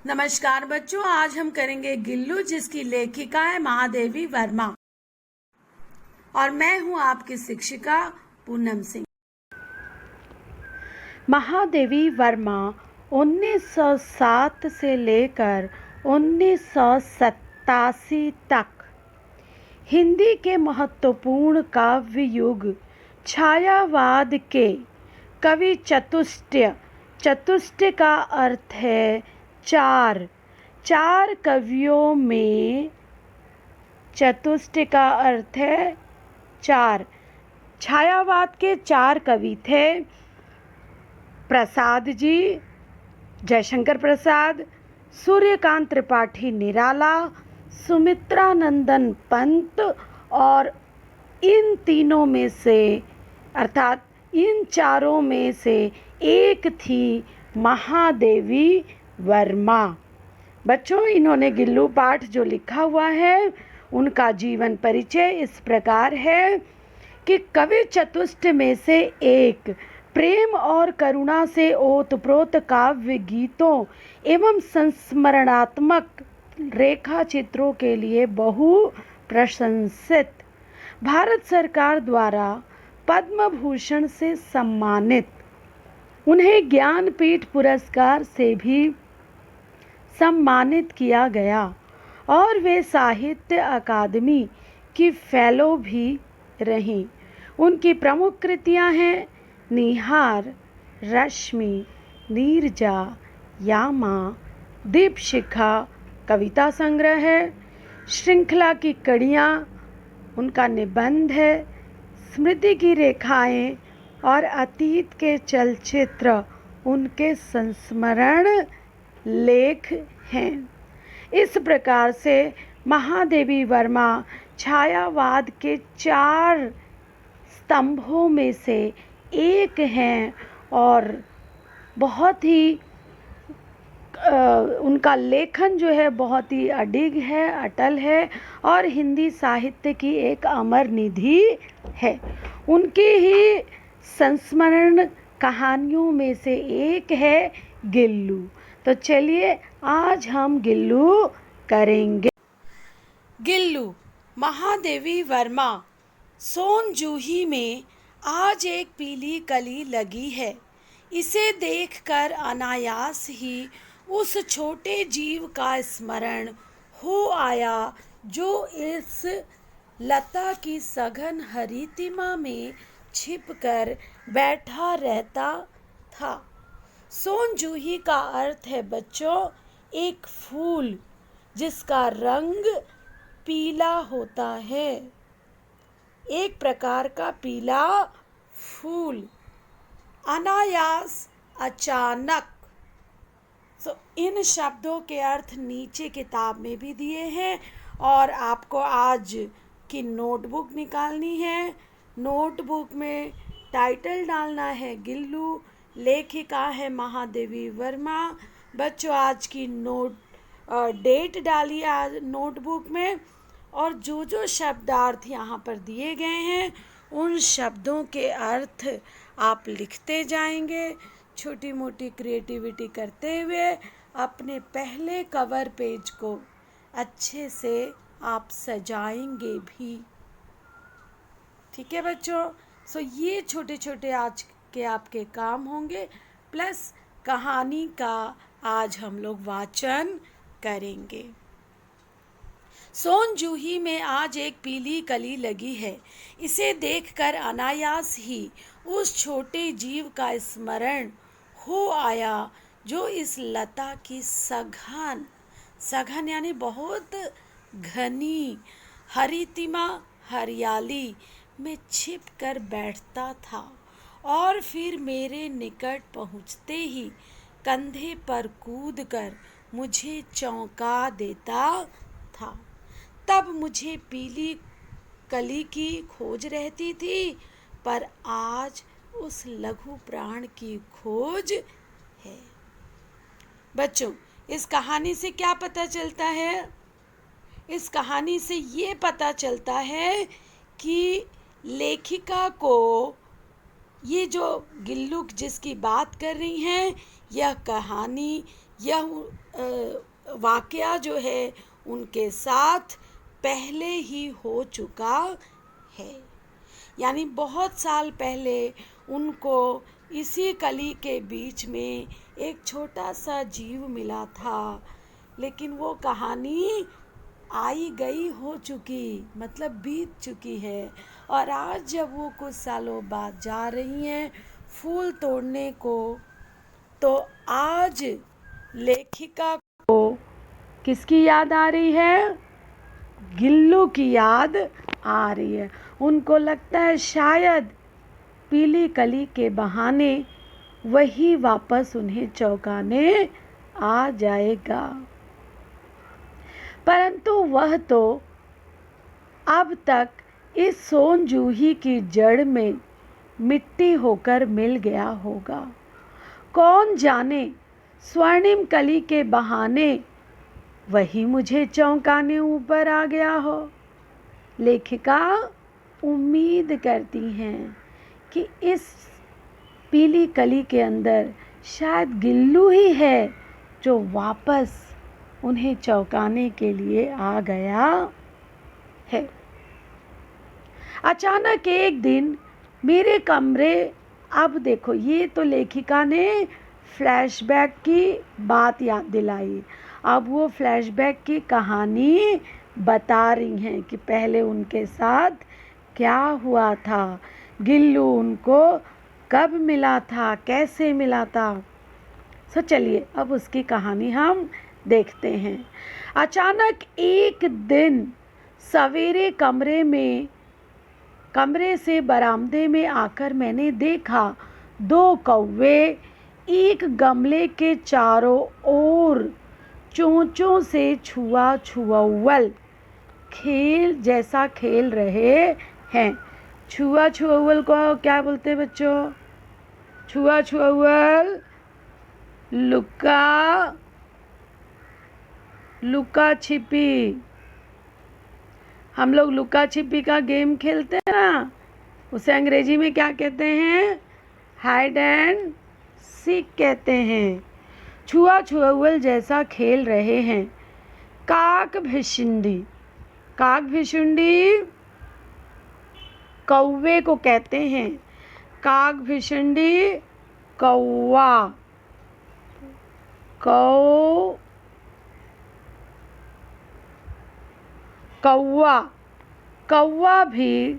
नमस्कार बच्चों, आज हम करेंगे गिल्लू, जिसकी लेखिका है महादेवी वर्मा और मैं हूं आपकी शिक्षिका पूनम सिंह। महादेवी वर्मा 1907 से लेकर 1987 तक हिंदी के महत्वपूर्ण काव्य युग छायावाद के कवि चतुष्टय का अर्थ है चार कवियों में चतुष्टय का अर्थ है चार। छायावाद के 4 कवि थे प्रसाद जी, जयशंकर प्रसाद, सूर्यकांत त्रिपाठी निराला, सुमित्रा नंदन पंत और इन तीनों में से अर्थात इन चारों में से एक थी महादेवी वर्मा। बच्चों, इन्होंने गिल्लू पाठ जो लिखा हुआ है उनका जीवन परिचय इस प्रकार है कि कवि चतुष्ट में से एक प्रेम और करुणा से ओतप्रोत काव्य गीतों एवं संस्मरणात्मक रेखा चित्रों के लिए बहु प्रशंसित, भारत सरकार द्वारा पद्म भूषण से सम्मानित, उन्हें ज्ञानपीठ पुरस्कार से भी सम्मानित किया गया और वे साहित्य अकादमी की फेलो भी रहीं। उनकी प्रमुख कृतियां हैं निहार, रश्मि, नीरजा, यामा, दीपशिखा कविता संग्रह है, श्रृंखला की कड़ियाँ उनका निबंध है, स्मृति की रेखाएं और अतीत के चलचित्र उनके संस्मरण लेख हैं। इस प्रकार से महादेवी वर्मा छायावाद के 4 स्तंभों में से एक हैं और बहुत ही उनका लेखन जो है बहुत ही अडिग है, अटल है और हिंदी साहित्य की एक अमर निधि है। उनकी ही संस्मरण कहानियों में से एक है गिल्लू। तो चलिए आज हम गिल्लू करेंगे। गिल्लू। महादेवी वर्मा। सोन जूही में आज एक पीली कली लगी है। इसे देखकर अनायास ही उस छोटे जीव का स्मरण हो आया जो इस लता की सघन हरितिमा में छिपकर बैठा रहता था। सोन जूही का अर्थ है बच्चों एक फूल जिसका रंग पीला होता है, एक प्रकार का पीला फूल। अनायास, अचानक। इन शब्दों के अर्थ नीचे किताब में भी दिए हैं और आपको आज की नोटबुक निकालनी है। नोटबुक में टाइटल डालना है गिल्लू, लेखिका है महादेवी वर्मा। बच्चों, आज की डेट डालिए आज नोटबुक में और जो जो शब्दार्थ यहाँ पर दिए गए हैं उन शब्दों के अर्थ आप लिखते जाएंगे, छोटी मोटी क्रिएटिविटी करते हुए अपने पहले कवर पेज को अच्छे से आप सजाएंगे भी। ठीक है बच्चों? ये छोटे छोटे आज के आपके काम होंगे, प्लस कहानी का आज हम लोग वाचन करेंगे। सोन जूही में आज एक पीली कली लगी है। इसे देखकर अनायास ही उस छोटे जीव का स्मरण हो आया जो इस लता की सघन यानी बहुत घनी हरितिमा हरियाली में छिप कर बैठता था और फिर मेरे निकट पहुँचते ही कंधे पर कूदकर मुझे चौंका देता था। तब मुझे पीली कली की खोज रहती थी, पर आज उस लघु प्राण की खोज है। बच्चों, इस कहानी से क्या पता चलता है? इस कहानी से ये पता चलता है कि लेखिका को ये जो गिल्लू जिसकी बात कर रही हैं, यह कहानी, यह वाकया जो है उनके साथ पहले ही हो चुका है। यानी बहुत साल पहले उनको इसी कली के बीच में एक छोटा सा जीव मिला था, लेकिन वो कहानी आई गई हो चुकी, मतलब बीत चुकी है। और आज जब वो कुछ सालों बाद जा रही हैं फूल तोड़ने को, तो आज लेखिका को किसकी याद आ रही है? गिल्लू की याद आ रही है। उनको लगता है शायद पीली कली के बहाने वही वापस उन्हें चौंकाने आ जाएगा, परंतु वह तो अब तक इस सोन जूही की जड़ में मिट्टी होकर मिल गया होगा। कौन जाने स्वर्णिम कली के बहाने वही मुझे चौंकाने ऊपर आ गया हो। लेखिका उम्मीद करती हैं कि इस पीली कली के अंदर शायद गिल्लू ही है जो वापस उन्हें चौंकाने के लिए आ गया है। अचानक एक दिन मेरे कमरे, अब देखो ये तो लेखिका ने फ्लैशबैक की बात याद दिलाई। अब वो फ्लैशबैक की कहानी बता रही हैं कि पहले उनके साथ क्या हुआ था, गिल्लू उनको कब मिला था, कैसे मिला था। सो चलिए अब उसकी कहानी हम देखते हैं। अचानक एक दिन सवेरे कमरे से बरामदे में आकर मैंने देखा 2 कौवे एक गमले के चारों ओर चोंचों से छुआ-छुआउल खेल जैसा खेल रहे हैं। छुआ-छुआउल को क्या बोलते हैं बच्चों? छुआ-छुआउल लुका छिपी। हम लोग लुका छिपी का गेम खेलते हैं ना, उसे अंग्रेजी में क्या कहते हैं? हाइड एंड सीक कहते हैं। छुआ छुआउल जैसा खेल रहे हैं। काक भिशुंडी कौवे को कहते हैं। काक भिशुंडी कौवा कौवा भी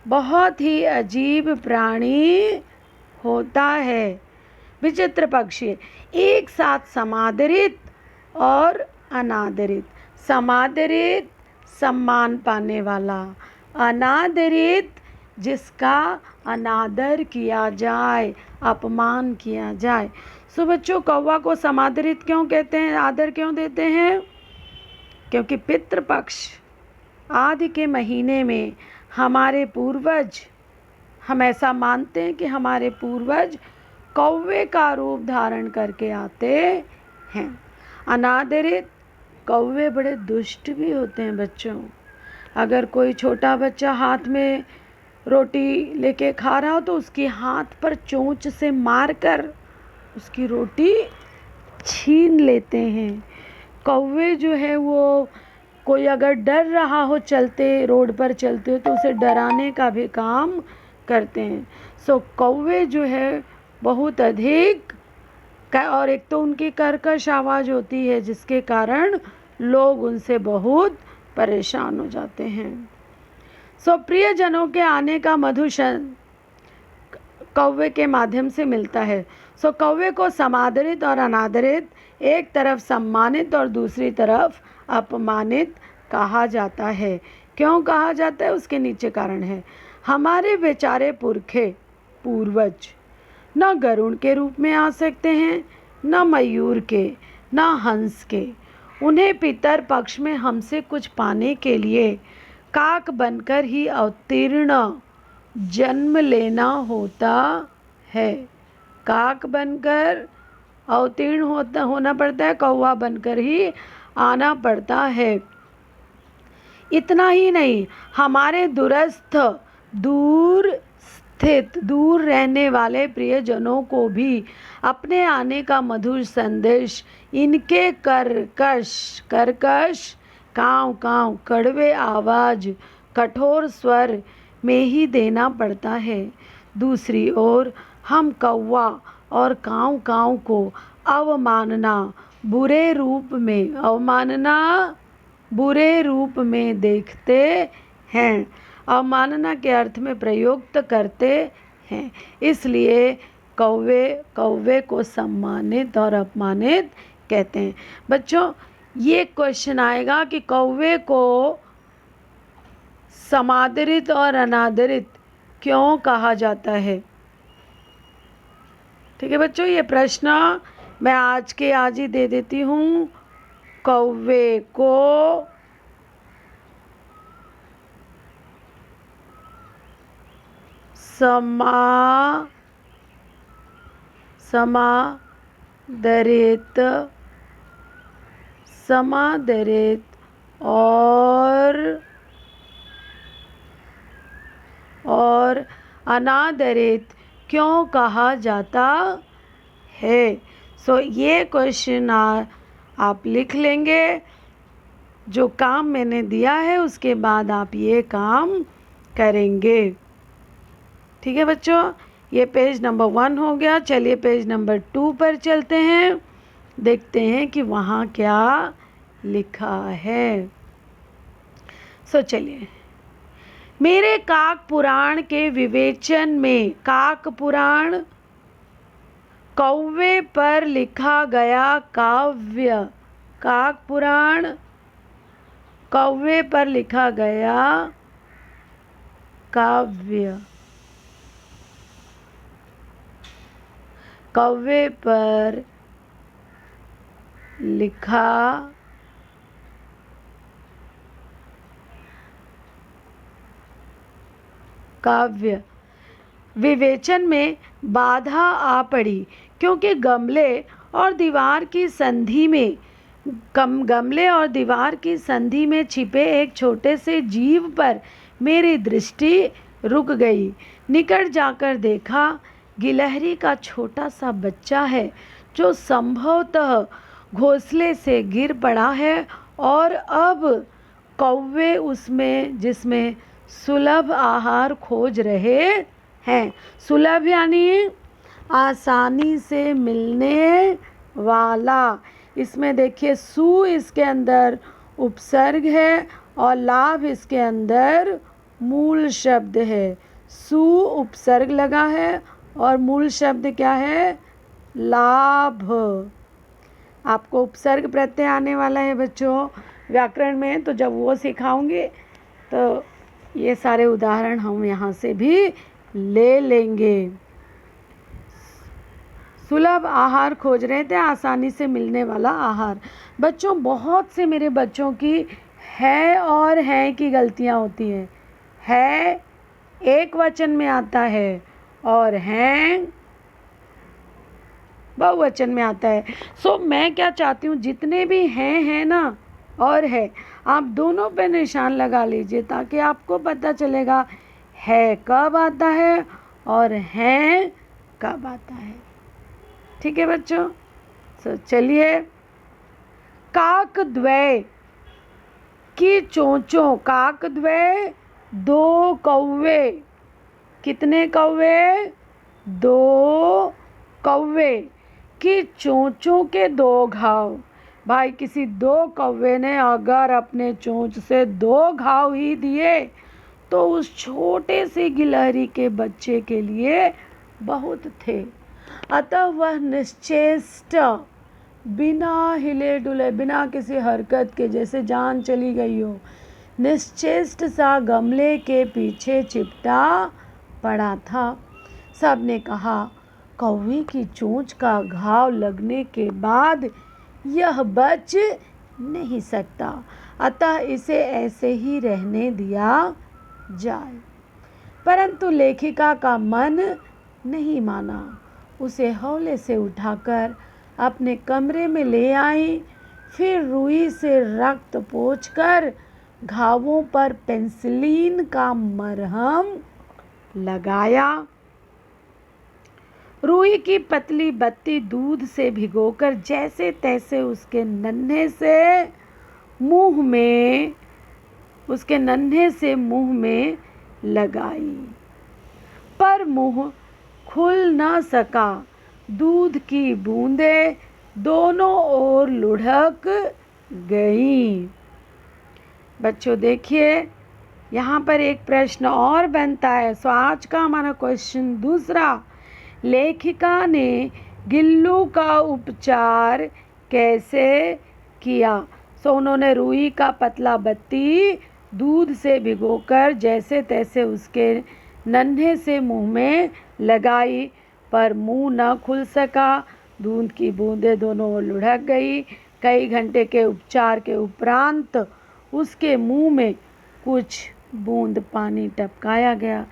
बहुत ही अजीब प्राणी होता है। विचित्र पक्षी, एक साथ समादरित और अनादरित। समादरित सम्मान पाने वाला, अनादरित जिसका अनादर किया जाए, अपमान किया जाए। सो बच्चों, कौवा को समादरित क्यों कहते हैं, आदर क्यों देते हैं? क्योंकि पितृपक्ष आदि के महीने में हमारे पूर्वज, हम ऐसा मानते हैं कि हमारे पूर्वज कौवे का रूप धारण करके आते हैं। अनादरित कौवे बड़े दुष्ट भी होते हैं बच्चों। अगर कोई छोटा बच्चा हाथ में रोटी लेके खा रहा हो तो उसके हाथ पर चोंच से मारकर उसकी रोटी छीन लेते हैं। कौवे जो है वो, कोई अगर डर रहा हो रोड पर चलते हो तो उसे डराने का भी काम करते हैं। सो कौवे जो है बहुत अधिक, और एक तो उनकी कर्कश आवाज़ होती है जिसके कारण लोग उनसे बहुत परेशान हो जाते हैं। सो प्रियजनों के आने का मधुशन कौवे के माध्यम से मिलता है। सो कौवे को समादरित और अनादरित, एक तरफ सम्मानित और दूसरी तरफ अपमानित कहा जाता है। क्यों कहा जाता है? उसके नीचे कारण है। हमारे बेचारे पूर्वज न गरुड़ के रूप में आ सकते हैं, न मयूर के, न हंस के। उन्हें पितर पक्ष में हमसे कुछ पाने के लिए काक बनकर ही अवतीर्ण जन्म लेना होता है। काक बनकर अवतीर्ण होना पड़ता है, कौवा बनकर ही आना पड़ता है। इतना ही नहीं, हमारे दूरस्थ स्थित दूर रहने वाले प्रियजनों को भी अपने आने का मधुर संदेश इनके कर्कश काँव काँव कड़वे आवाज कठोर स्वर में ही देना पड़ता है। दूसरी ओर हम कौवा और काँव काँव को अवमानना बुरे रूप में देखते हैं, अवमानना के अर्थ में प्रयुक्त करते हैं। इसलिए कौवे को सम्मानित और अपमानित कहते हैं। बच्चों, ये क्वेश्चन आएगा कि कौवे को समादरित और अनादरित क्यों कहा जाता है। ठीक है बच्चों, ये प्रश्न मैं आज ही दे देती हूँ। कौवे को समादरित और अनादरित क्यों कहा जाता है। सो ये क्वेश्चन आप लिख लेंगे। जो काम मैंने दिया है उसके बाद आप ये काम करेंगे। ठीक है बच्चों, ये पेज नंबर 1 हो गया। चलिए पेज नंबर 2 पर चलते हैं, देखते हैं कि वहाँ क्या लिखा है। चलिए, मेरे काक पुराण के विवेचन में काक पुराण कौवे पर लिखा गया काव्य। काक पुराण कौवे पर लिखा गया काव्य। कौवे पर लिखा काव्य विवेचन में बाधा आ पड़ी, क्योंकि गमले और दीवार की संधि में छिपे एक छोटे से जीव पर मेरी दृष्टि रुक गई। निकट जाकर देखा, गिलहरी का छोटा सा बच्चा है जो संभवतः घोंसले से गिर पड़ा है, और अब कौवे उसमें जिसमें सुलभ आहार खोज रहे हैं। सुलभ यानी आसानी से मिलने वाला। इसमें देखिए, सु इसके अंदर उपसर्ग है और लाभ इसके अंदर मूल शब्द है। सु उपसर्ग लगा है और मूल शब्द क्या है? लाभ। आपको उपसर्ग प्रत्यय आने वाला है बच्चों व्याकरण में, तो जब वो सिखाऊंगी तो ये सारे उदाहरण हम यहाँ से भी ले लेंगे। सुलभ आहार खोज रहे थे, आसानी से मिलने वाला आहार। बच्चों, बहुत से मेरे बच्चों की है और हैं की गलतियाँ होती हैं। है एक वचन में आता है और हैं बहुवचन में आता है। मैं क्या चाहती हूँ, जितने भी हैं ना और है, आप दोनों पे निशान लगा लीजिए ताकि आपको पता चलेगा है कब आता है और हैं कब आता है। ठीक है बच्चों, चलिए, काकद्वय की चोंचों। काकद्वय, 2 कौवे। कितने कौवे? 2 कौवे की चोंचों के 2 घाव। भाई, किसी 2 कौवे ने अगर अपने चोंच से 2 घाव ही दिए तो उस छोटे से गिलहरी के बच्चे के लिए बहुत थे। अतः वह निश्चेष्ट, बिना हिले डुले, बिना किसी हरकत के, जैसे जान चली गई हो, निश्चेष्ट सा गमले के पीछे चिपटा पड़ा था। सबने कहा, कौवे की चोंच का घाव लगने के बाद यह बच नहीं सकता, अतः इसे ऐसे ही रहने दिया जाए। परंतु लेखिका का मन नहीं माना। उसे हौले से उठाकर अपने कमरे में ले आई। फिर रुई से रक्त पोंछकर घावों पर पेंसिलीन का मरहम लगाया। रुई की पतली बत्ती दूध से भिगोकर जैसे तैसे उसके नन्हे से मुंह में लगाई, पर मुंह खुल न सका। दूध की बूंदें दोनों ओर लुढ़क गईं। बच्चों देखिए, यहाँ पर एक प्रश्न और बनता है। सो आज का हमारा क्वेश्चन दूसरा, लेखिका ने गिल्लू का उपचार कैसे किया? सो उन्होंने रुई का पतला बत्ती दूध से भिगोकर जैसे तैसे उसके नन्हे से मुंह में लगाई, पर मुंह न खुल सका। दूध की बूंदें दोनों ओर लुढ़क गई। कई घंटे के उपचार के उपरांत उसके मुंह में कुछ बूंद पानी टपकाया गया।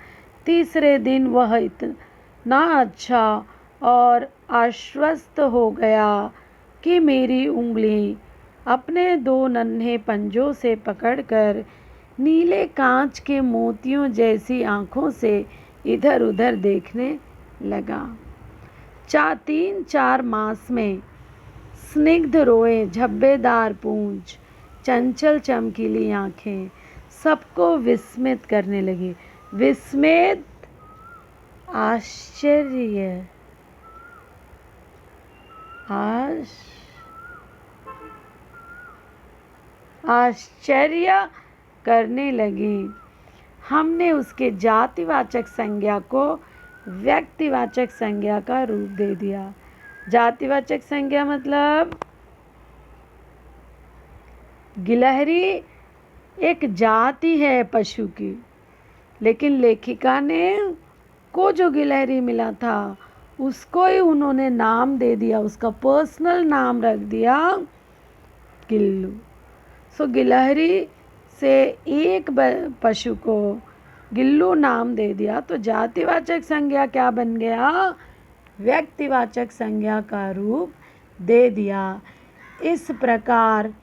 तीसरे दिन वह इतना अच्छा और आश्वस्त हो गया कि मेरी उंगली अपने 2 नन्हे पंजों से पकड़कर नीले कांच के मोतियों जैसी आंखों से इधर उधर देखने लगा। 3-4 मास में स्निग्ध रोए, झब्बेदार पूंछ, चंचल चमकीली आंखें सबको विस्मित करने लगी। विस्मित, आश्चर्य करने लगी। हमने उसके जातिवाचक संज्ञा को व्यक्तिवाचक संज्ञा का रूप दे दिया। जातिवाचक संज्ञा मतलब गिलहरी एक जाति है पशु की, लेकिन लेखिका ने को जो गिलहरी मिला था उसको ही उन्होंने नाम दे दिया, उसका पर्सनल नाम रख दिया गिल्लू। सो गिलहरी से एक पशु को गिल्लू नाम दे दिया, तो जातिवाचक संज्ञा क्या बन गया? व्यक्तिवाचक संज्ञा का रूप दे दिया। इस प्रकार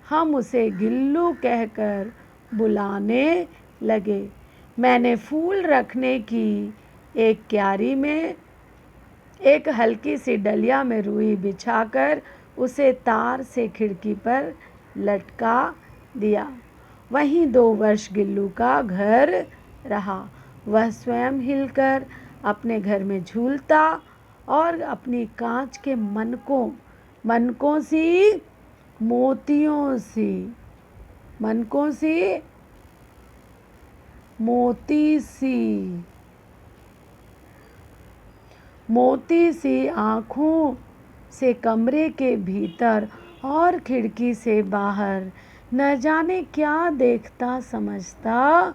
हम उसे गिल्लू कहकर बुलाने लगे। मैंने फूल रखने की एक क्यारी में एक हल्की सी डलिया में रुई बिछाकर उसे तार से खिड़की पर लटका दिया। वहीं 2 वर्ष गिल्लू का घर रहा। वह स्वयं हिलकर अपने घर में झूलता और अपनी कांच के मनकों सी मोती सी आँखों से कमरे के भीतर और खिड़की से बाहर न जाने क्या देखता समझता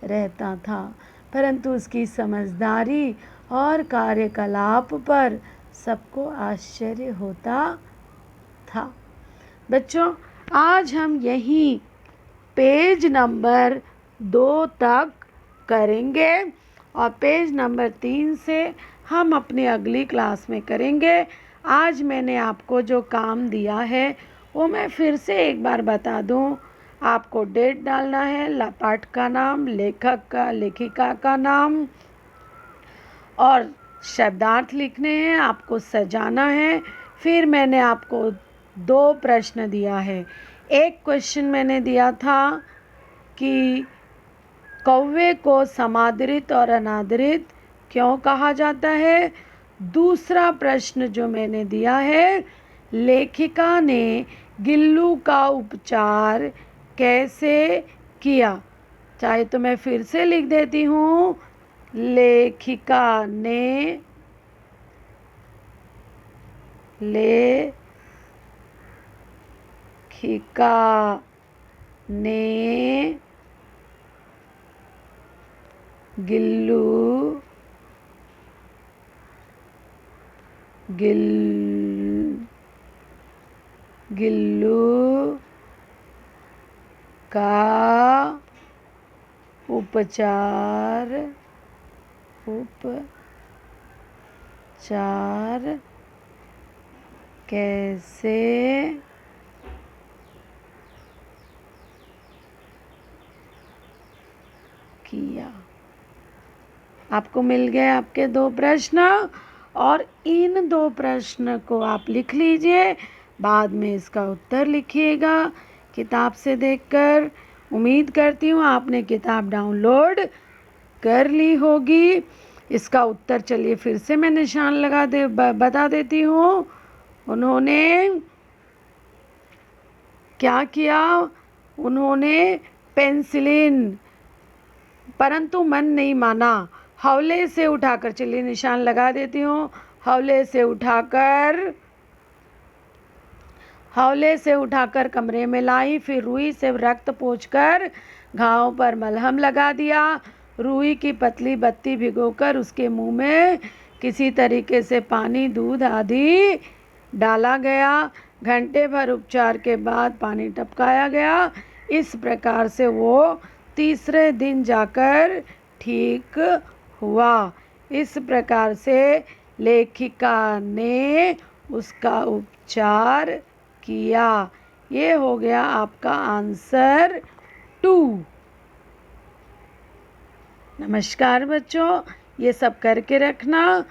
रहता था, परंतु उसकी समझदारी और कार्यकलाप पर सबको आश्चर्य होता था। बच्चों, आज हम यहीं पेज नंबर 2 तक करेंगे और पेज नंबर 3 से हम अपनी अगली क्लास में करेंगे। आज मैंने आपको जो काम दिया है वो मैं फिर से एक बार बता दूं। आपको डेट डालना है, पाठ का नाम, लेखिका का नाम और शब्दार्थ लिखने हैं, आपको सजाना है। फिर मैंने आपको 2 प्रश्न दिया है। एक क्वेश्चन मैंने दिया था कि कौवे को समादरित और अनादरित क्यों कहा जाता है। दूसरा प्रश्न जो मैंने दिया है, लेखिका ने गिल्लू का उपचार कैसे किया। चाहे तो मैं फिर से लिख देती हूँ, लेखिका ने गिल्लू का उपचार कैसे किया। आपको मिल गए आपके 2 प्रश्न और इन 2 प्रश्न को आप लिख लीजिए, बाद में इसका उत्तर लिखिएगा किताब से देखकर। उम्मीद करती हूँ आपने किताब डाउनलोड कर ली होगी। इसका उत्तर चलिए फिर से मैं निशान बता देती हूँ। उन्होंने क्या किया? उन्होंने पेंसिलिन, परंतु मन नहीं माना। हौले से उठाकर, चलिए निशान लगा देती हूँ, हौले से उठाकर कमरे में लाई। फिर रुई से रक्त पोंछकर घाव पर मलहम लगा दिया। रुई की पतली बत्ती भिगोकर उसके मुंह में किसी तरीके से पानी, दूध आदि डाला गया। घंटे भर उपचार के बाद पानी टपकाया गया। इस प्रकार से वो तीसरे दिन जाकर ठीक हुआ। इस प्रकार से लेखिका ने उसका उपचार किया। ये हो गया आपका आंसर 2। नमस्कार बच्चों, ये सब करके रखना।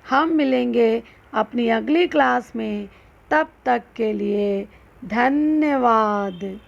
हम मिलेंगे अपनी अगली क्लास में, तब तक के लिए धन्यवाद।